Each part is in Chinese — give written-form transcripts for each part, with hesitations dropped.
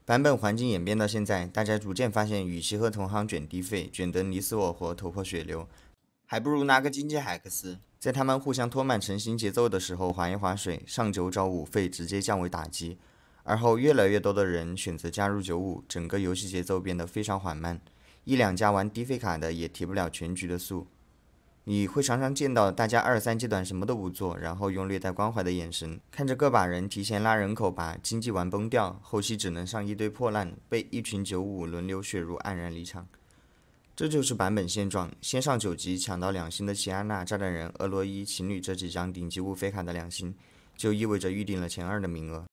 版本环境演变到现在，大家逐渐发现，与其和同行卷低费，卷得你死我活、头破血流，还不如拿个经济海克斯，在他们互相拖慢成型节奏的时候划一划水，上9找5费直接降为打击。而后越来越多的人选择加入95，整个游戏节奏变得非常缓慢，一两家玩低费卡的也提不了全局的速。你会常常见到大家2、3阶段什么都不做，然后用略带关怀的眼神看着个把人提前拉人口，把经济玩崩掉，后期只能上一堆破烂，被一群95轮流血入，黯然离场。这就是版本现状，先上9级抢到2星的齐安娜、炸弹人、俄罗伊、情侣这几张顶级5费卡的2星，就意味着预定了前2的名额。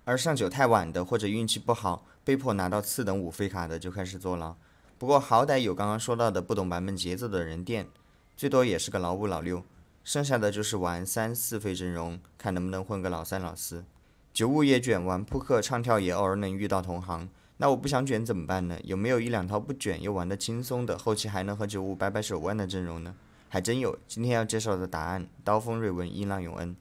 而上9太晚的或者运气不好，被迫拿到次等5费卡的就开始坐牢。不过好歹有刚刚说到的不懂版本节奏的人垫，最多也是个老5、老6，剩下的就是玩3、4费阵容，看能不能混个老3、老4。95也卷，玩扑克、唱跳也偶尔能遇到同行。那我不想卷怎么办呢？有没有一两套不卷又玩得轻松的，后期还能和95摆摆手腕的阵容呢？还真有，今天要介绍的答案：刀锋、瑞文、音浪、永恩。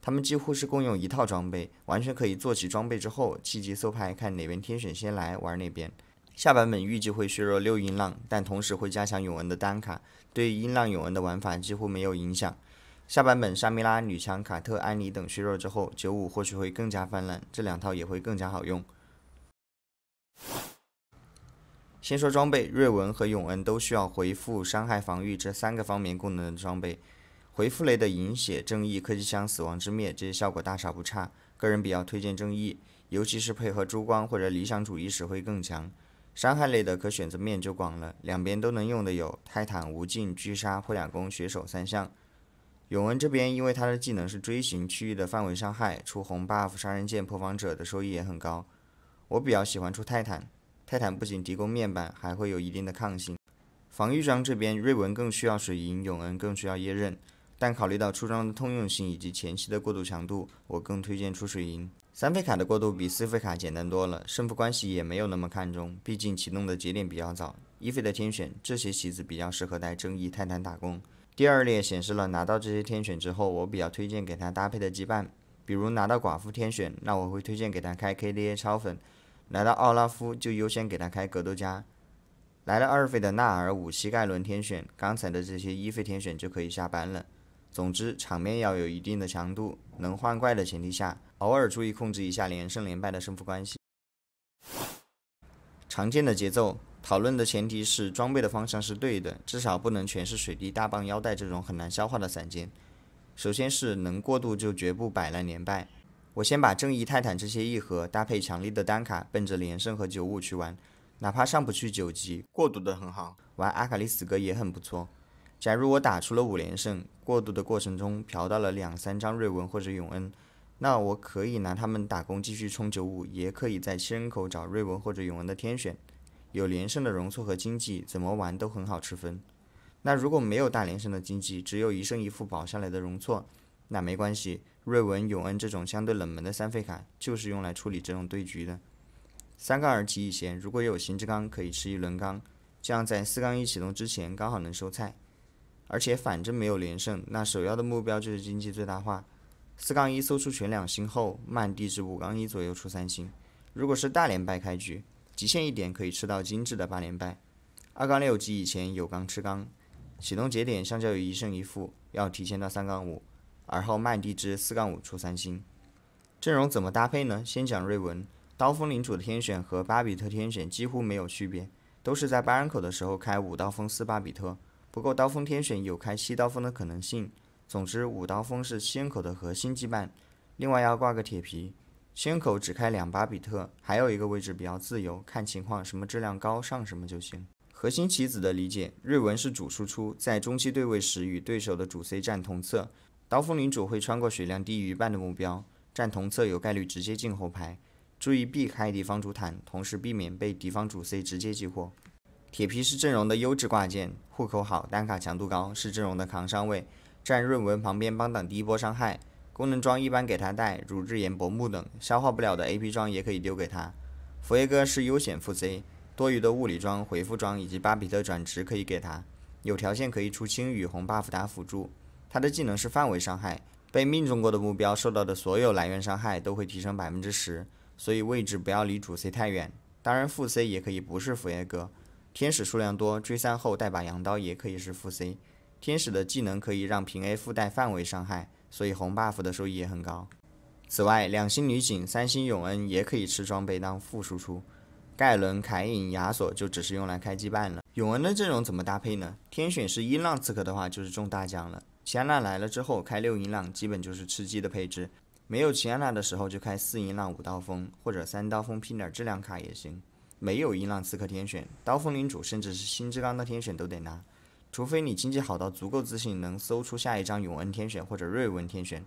他们几乎是共用一套装备，完全可以做起装备之后，气急搜牌，看哪边天选先来玩哪边。下版本预计会削弱6音浪，但同时会加强永恩的单卡，对于音浪永恩的玩法几乎没有影响。下版本沙米拉、女强、卡特、安妮等削弱之后，95或许会更加泛滥，这两套也会更加好用。先说装备，瑞文和永恩都需要回复、伤害、防御这3个方面功能的装备。回复类的饮血、正义、科技枪、死亡之灭这些效果大差不差，个人比较推荐正义，尤其是配合珠光或者理想主义时会更强。伤害类的可选择面就广了，两边都能用的有泰坦、无尽、狙杀、破甲弓、血手3项。永恩这边因为他的技能是追寻区域的范围伤害，出红 buff 杀人剑破防者的收益也很高。我比较喜欢出泰坦，泰坦不仅提供面板，还会有一定的抗性。防御装这边瑞文更需要水银，永恩更需要椰刃，但考虑到出装的通用性以及前期的过渡强度，我更推荐出水银。3费卡的过渡比4费卡简单多了，胜负关系也没有那么看重，毕竟启动的节点比较早。1费的天选，这些棋子比较适合带正义、泰坦打工。第2列显示了拿到这些天选之后，我比较推荐给他搭配的羁绊，比如拿到寡妇天选，那我会推荐给他开 KDA 超粉；来到奥拉夫就优先给他开格斗家。来了2费的纳尔5膝盖轮天选，刚才的这些1费天选就可以下班了。总之，场面要有一定的强度，能换怪的前提下，偶尔注意控制一下连胜连败的胜负关系。常见的节奏，讨论的前提是装备的方向是对的，至少不能全是水滴大棒腰带这种很难消化的散件。首先是能过渡就绝不摆烂连败。我先把正义、泰坦这些一盒搭配强力的单卡，奔着连胜和95去玩，哪怕上不去9级，过渡的很好，玩阿卡丽死哥也很不错。假如我打出了5连胜，过渡的过程中嫖到了2、3张瑞文或者永恩，那我可以拿他们打工继续冲95，也可以在7人口找瑞文或者永恩的天选。有连胜的容错和经济，怎么玩都很好吃分。那如果没有大连胜的经济，只有1胜1负保下来的容错，那没关系，瑞文、永恩这种相对冷门的3费卡就是用来处理这种对局的。3杠2起以前，如果有行之钢可以吃1轮钢，这样在4杠1启动之前刚好能收菜。而且反正没有连胜，那首要的目标就是经济最大化。4杠1搜出全2星后，慢递至5杠1左右出3星。如果是大连败开局，极限一点可以吃到精致的8连败。2杠6级以前有钢吃钢，启动节点相较于1胜1负要提前到3杠5，而后慢递至4杠5出3星。阵容怎么搭配呢？先讲瑞文，刀锋领主的天选和巴比特天选几乎没有区别，都是在8人口的时候开5刀锋4巴比特。不过刀锋天选有开7刀锋的可能性。总之5刀锋是7人口的核心羁绊，另外要挂个铁皮。7人口只开2巴比特，还有一个位置比较自由，看情况什么质量高上什么就行。核心棋子的理解，瑞文是主输出，在中期对位时与对手的主 C 站同侧，刀锋领主会穿过血量低于1半的目标，站同侧有概率直接进后排，注意避开敌方主坦，同时避免被敌方主 C 直接激活。铁皮是阵容的优质挂件，户口好，单卡强度高，是阵容的扛伤位，站瑞文旁边帮挡第一波伤害。功能装一般给他带，如日炎、薄木等，消化不了的 AP 装也可以丢给他。佛耶哥是优显副 C， 多余的物理装、回复装以及巴比特转职可以给他，有条件可以出青羽红 buff 打辅助。他的技能是范围伤害，被命中过的目标受到的所有来源伤害都会提升10%，所以位置不要离主 C 太远。当然副 C 也可以不是佛耶哥，天使数量多，追3后带把羊刀也可以是副 C。天使的技能可以让平 A 附带范围伤害，所以红 buff 的收益也很高。此外，2星女警、3星永恩也可以吃装备当副输出。盖伦、凯隐、亚索就只是用来开羁绊了。永恩的阵容怎么搭配呢？天选是音浪刺客的话就是中大奖了。齐安娜来了之后开6音浪基本就是吃鸡的配置，没有齐安娜的时候就开4音浪5刀锋，或者3刀锋拼点质量卡也行。没有音浪刺客天选，刀锋领主甚至是星之刚的天选都得拿，除非你经济好到足够自信能搜出下一张永恩天选或者瑞文天选。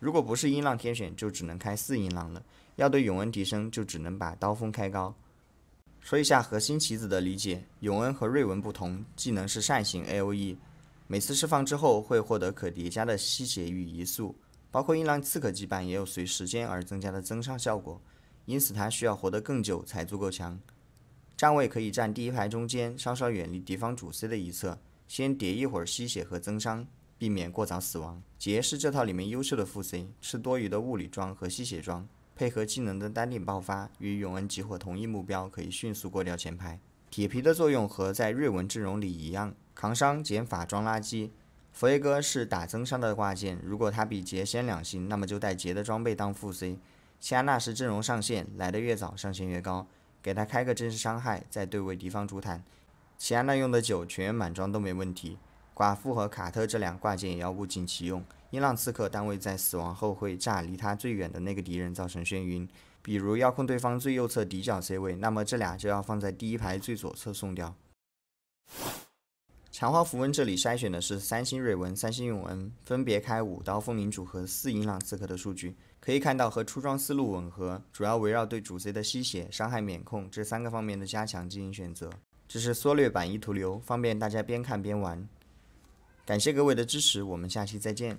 如果不是音浪天选，就只能开4音浪了。要对永恩提升，就只能把刀锋开高。说一下核心棋子的理解，永恩和瑞文不同，技能是扇形 AOE， 每次释放之后会获得可叠加的吸血与移速，包括音浪刺客羁绊也有随时间而增加的增伤效果，因此它需要活得更久才足够强。站位可以站第一排中间，稍稍远离敌方主 C 的一侧，先叠一会儿吸血和增伤，避免过早死亡。杰是这套里面优秀的副 C， 吃多余的物理装和吸血装，配合技能的单点爆发，与永恩集火同一目标，可以迅速过掉前排。铁皮的作用和在瑞文阵容里一样，扛伤、减法、装垃圾。佛耶哥是打增伤的挂件，如果他比杰先2星，那么就带杰的装备当副 C。齐安娜是阵容上线，来得越早上限越高，给他开个真实伤害，再对位敌方主坦。齐安娜用的久，全员满装都没问题。寡妇和卡特这2挂件也要物尽其用。音浪刺客单位在死亡后会炸离他最远的那个敌人，造成眩晕。比如要控对方最右侧底角 C 位，那么这俩就要放在第一排最左侧送掉。强化符文这里筛选的是3星瑞文、3星永恩，分别开5刀风领主和4音浪刺客的数据，可以看到和出装思路吻合，主要围绕对主 C 的吸血、伤害免控这3个方面的加强进行选择。这是缩略版意图流，方便大家边看边玩。感谢各位的支持，我们下期再见。